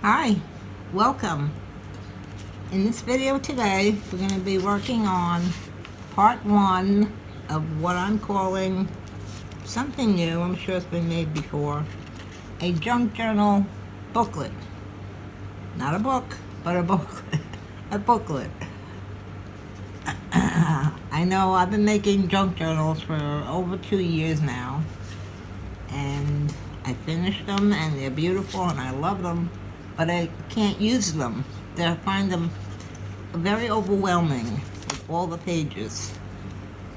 Hi, welcome. In this video today, we're going to be working on part one of what I'm calling something new. I'm sure it's been made before. A junk journal booklet. Not a book, but a booklet. A booklet. I know I've been making junk journals for over 2 years now. And I finished them and they're beautiful and I love them. But I can't use them. I find them very overwhelming with all the pages.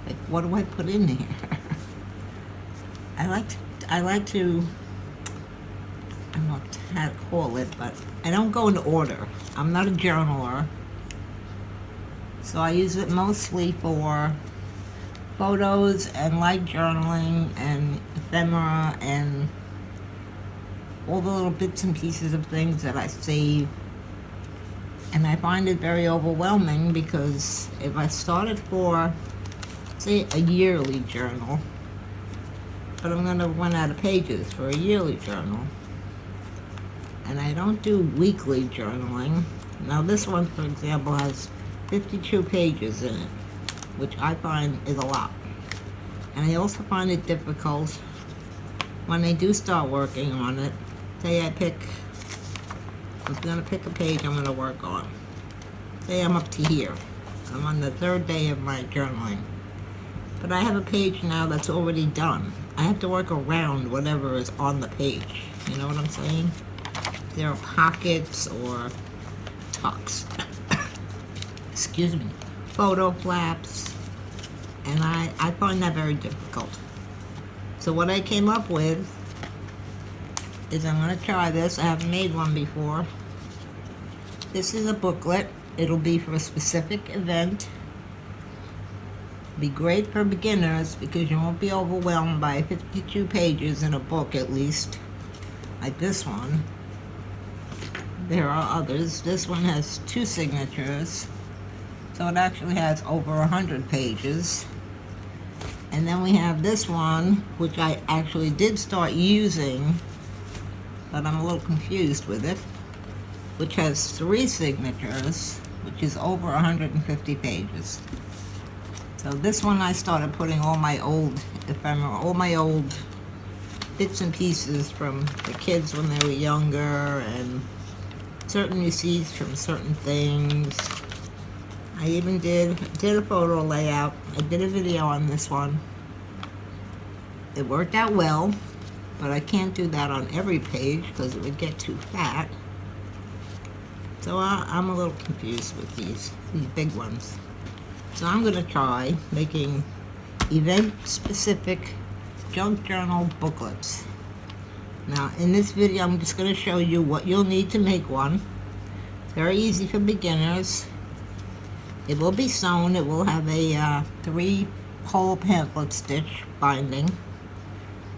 Like, what do I put in here? I like to, I don't know how to call it, but I don't go in order. I'm not a journaler. So I use it mostly for photos and light journaling and ephemera and all the little bits and pieces of things that I save. And I find it very overwhelming because if I started for, say, a yearly journal, but I'm going to run out of pages for a yearly journal. And I don't do weekly journaling. Now this one, for example, has 52 pages in it, which I find is a lot. And I also find it difficult when I do start working on it. Say I'm going to pick a page I'm going to work on. Say I'm up to here. I'm on the third day of my journaling. But I have a page now that's already done. I have to work around whatever is on the page. You know what I'm saying? There are pockets or tucks. Excuse me. Photo flaps. And I find that very difficult. So what I came up with is I'm going to try this. I haven't made one before. This is a booklet. It'll be for a specific event. Be great for beginners because you won't be overwhelmed by 52 pages in a book, at least, like this one. There are others. This one has 2 signatures, so it actually has over 100 pages. And then we have this one, which I actually did start using, but I'm a little confused with it, which has 3 signatures, which is over 150 pages. So this one I started putting all my old ephemera, all my old bits and pieces from the kids when they were younger, and certain receipts from certain things. I even did a photo layout. I did a video on this one. It worked out well. But I can't do that on every page because it would get too fat. So I'm a little confused with these big ones. So I'm going to try making event-specific junk journal booklets. Now in this video I'm just going to show you what you'll need to make one. It's very easy for beginners. It will be sewn. It will have a 3-hole pamphlet stitch binding.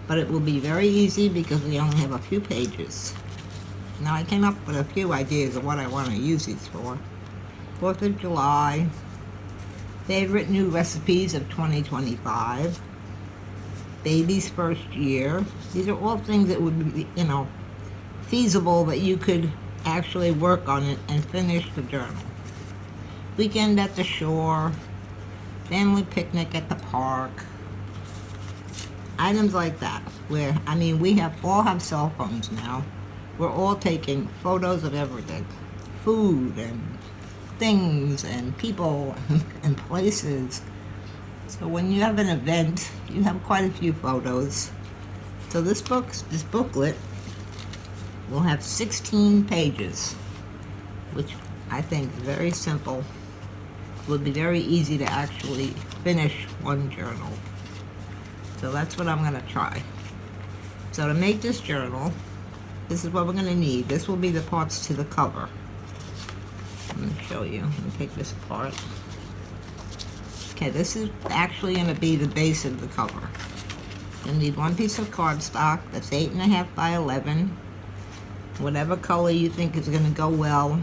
But it will be very easy because we only have a few pages. Now I came up with a few ideas of what I want to use these for. 4th of July, favorite new recipes of 2025, baby's first year. These are all things that would be, feasible that you could actually work on it and finish the journal. Weekend at the shore, family picnic at the park. Items like that, where, we all have cell phones now. We're all taking photos of everything. Food and things and people and places. So when you have an event, you have quite a few photos. So this booklet will have 16 pages, which I think is very simple. Would be very easy to actually finish one journal. So that's what I'm going to try. So to make this journal, this is what we're going to need. This will be the parts to the cover. I'm going to show you. Let me take this apart. Okay, this is actually going to be the base of the cover. You'll need 1 piece of cardstock that's 8.5 by 11. Whatever color you think is going to go well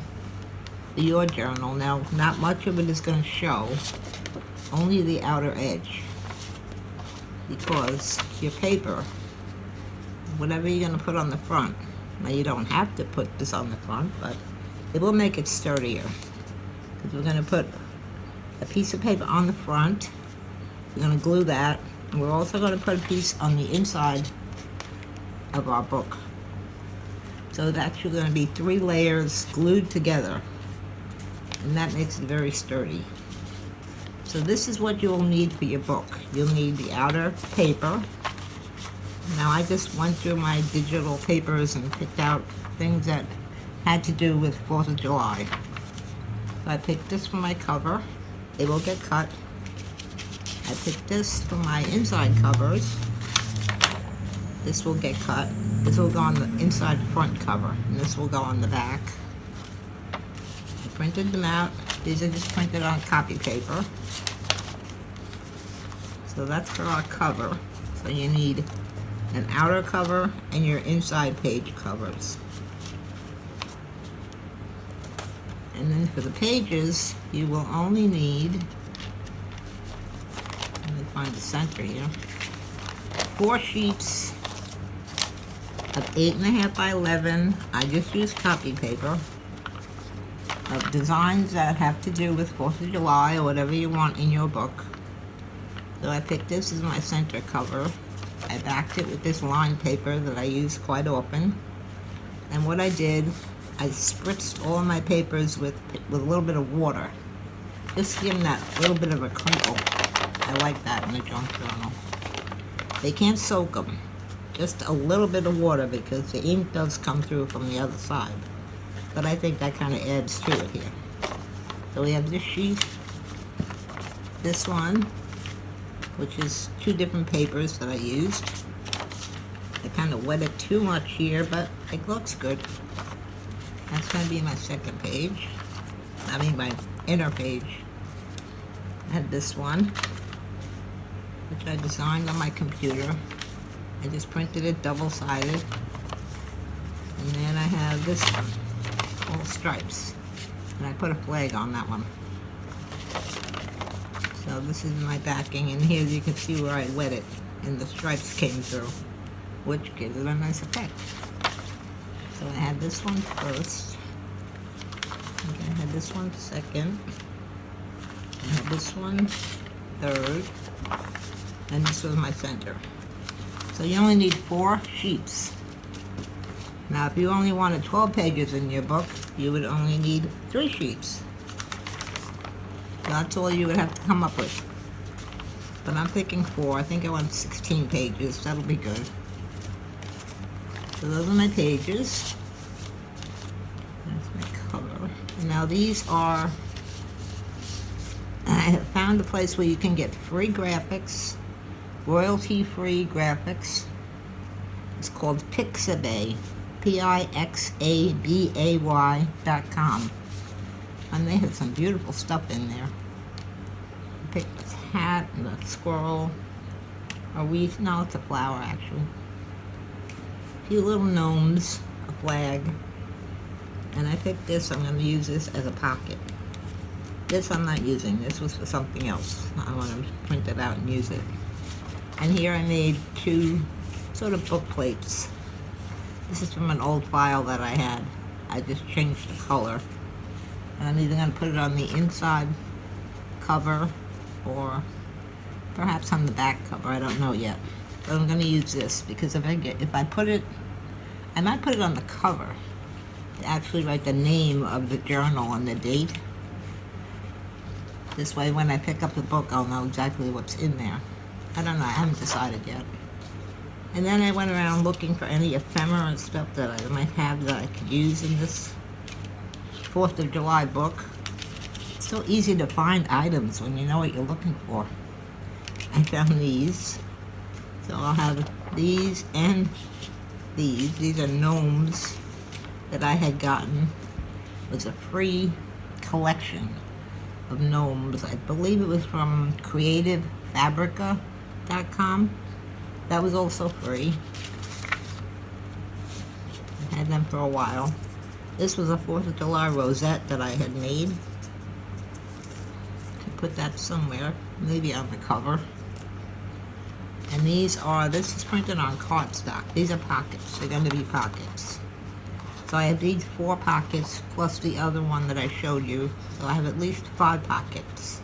for your journal. Now, not much of it is going to show. Only the outer edge. Because your paper, whatever you're going to put on the front, Now you don't have to put this on the front, but it will make it sturdier. Because we're going to put a piece of paper on the front. We're going to glue that. And we're also going to put a piece on the inside of our book. So it's actually going to be 3 layers glued together. And that makes it very sturdy. So this is what you'll need for your book. You'll need the outer paper. Now I just went through my digital papers and picked out things that had to do with 4th of July. So I picked this for my cover. It will get cut. I picked this for my inside covers. This will get cut. This will go on the inside front cover, and this will go on the back. I printed them out. These are just printed on copy paper. So that's for our cover. So you need an outer cover and your inside page covers. And then for the pages, you will only need, let me find the center here, 4 sheets of 8.5 by 11. I just use copy paper of designs that have to do with 4th of July or whatever you want in your book. So I picked this as my center cover. I backed it with this lined paper that I use quite often. And what I did, I spritzed all of my papers with a little bit of water. Just to give them that little bit of a crinkle. I like that in a junk journal. They can't soak them. Just a little bit of water because the ink does come through from the other side. But I think that kind of adds to it here. So we have this sheet, this one, which is 2 different papers that I used. I kind of wet it too much here, but it looks good. That's going to be my second page. I mean my inner page. I had this one, which I designed on my computer. I just printed it double-sided. And then I have this one, all stripes. And I put a flag on that one. So this is my backing, and here you can see where I wet it, and the stripes came through, which gives it a nice effect. So I had this one first. Okay, I had this one second. I had this one third. And this was my center. So you only need 4 sheets. Now if you only wanted 12 pages in your book, you would only need 3 sheets. So that's all you would have to come up with. But I'm thinking 4. I think I want 16 pages. That'll be good. So those are my pages. That's my cover. And now these are, I have found a place where you can get free graphics, royalty-free graphics. It's called Pixabay, Pixabay.com. And they have some beautiful stuff in there. I picked this hat and a squirrel, a wreath, no, it's a flower actually. A few little gnomes, a flag. And I picked this, I'm going to use this as a pocket. This I'm not using, this was for something else. I want to print it out and use it. And here I made 2 sort of book plates. This is from an old file that I had. I just changed the color. And I'm either going to put it on the inside cover or perhaps on the back cover. I don't know yet. But I'm going to use this because if I put it, I might put it on the cover to actually write the name of the journal and the date. This way when I pick up the book, I'll know exactly what's in there. I don't know, I haven't decided yet. And then I went around looking for any ephemera and stuff that I might have that I could use in this 4th of July book. It's so easy to find items when you know what you're looking for. I found these. So I'll have these and these. These are gnomes that I had gotten. It was a free collection of gnomes. I believe it was from creativefabrica.com. That was also free. I had them for a while. This was a 4th of July rosette that I had made. To put that somewhere, maybe on the cover. And these are, this is printed on cardstock. These are pockets. They're going to be pockets. So I have these 4 pockets plus the other one that I showed you. So I have at least 5 pockets.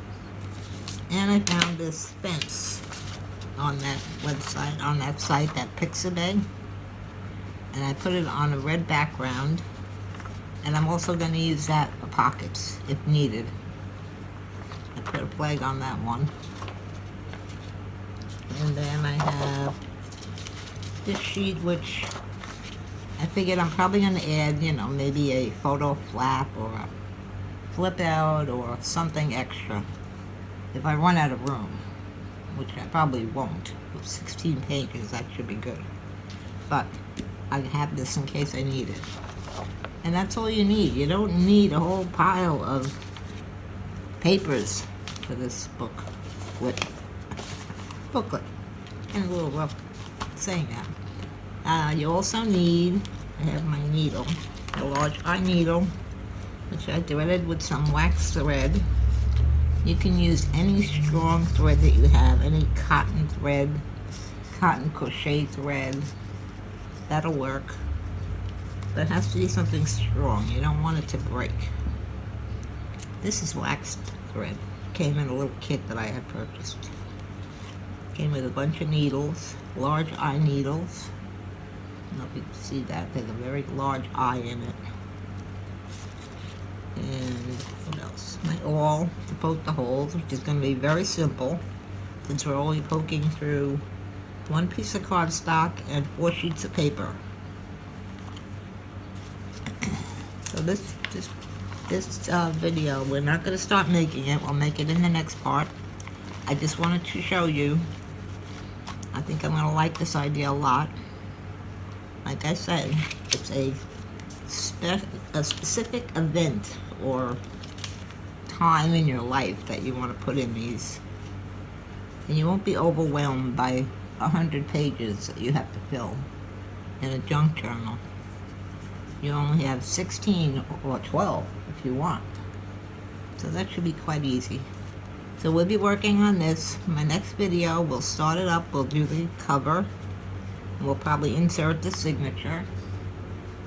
And I found this fence on that website, on that site, that Pixabay. And I put it on a red background. And I'm also going to use that for pockets if needed. I put a flag on that one. And then I have this sheet, which I figured I'm probably going to add, you know, maybe a photo flap or a flip out or something extra if I run out of room, which I probably won't. With 16 pages, that should be good. But I have this in case I need it. And that's all you need. You don't need a whole pile of papers for this booklet. And a little rough saying that. You also need, I have my needle, a large eye needle, which I threaded with some wax thread. You can use any strong thread that you have, any cotton thread, cotton crochet thread, that'll work. But it has to be something strong. You don't want it to break. This is waxed thread. Came in a little kit that I had purchased. Came with a bunch of needles, large eye needles. I don't know if you can see that. There's a very large eye in it. And what else? My awl to poke the holes, which is going to be very simple since we're only poking through 1 piece of cardstock and 4 sheets of paper. So this video, we're not going to start making it. We'll make it in the next part. I just wanted to show you. I think I'm going to like this idea a lot. Like I said, it's a specific event or time in your life that you want to put in these. And you won't be overwhelmed by 100 pages that you have to fill in a junk journal. You only have 16 or 12 if you want. So that should be quite easy. So we'll be working on this. My next video, we'll start it up, we'll do the cover, and we'll probably insert the signature.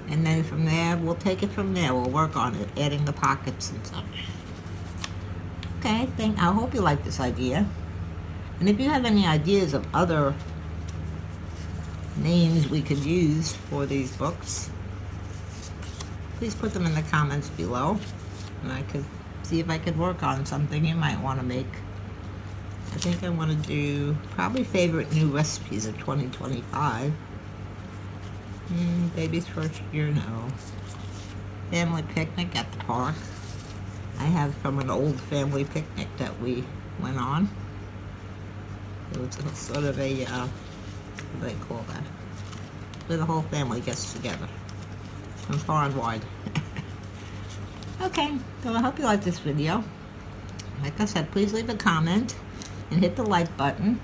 And then from there, we'll take it from there. We'll work on it, adding the pockets and such. Okay, I hope you like this idea. And if you have any ideas of other names we could use for these books, please put them in the comments below, and I could see if I could work on something you might want to make. I think I want to do probably favorite new recipes of 2025. Baby's first year, no. Family picnic at the park. I have from an old family picnic that we went on. It was a sort of a, what do they call that? Where the whole family gets together. From far and wide. Okay, so I hope you like this video. Like I said, please leave a comment and hit the like button.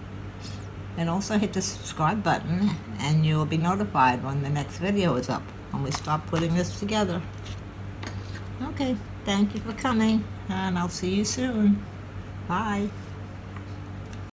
And also hit the subscribe button, and you'll be notified when the next video is up, when we start putting this together. Okay, thank you for coming, and I'll see you soon. Bye.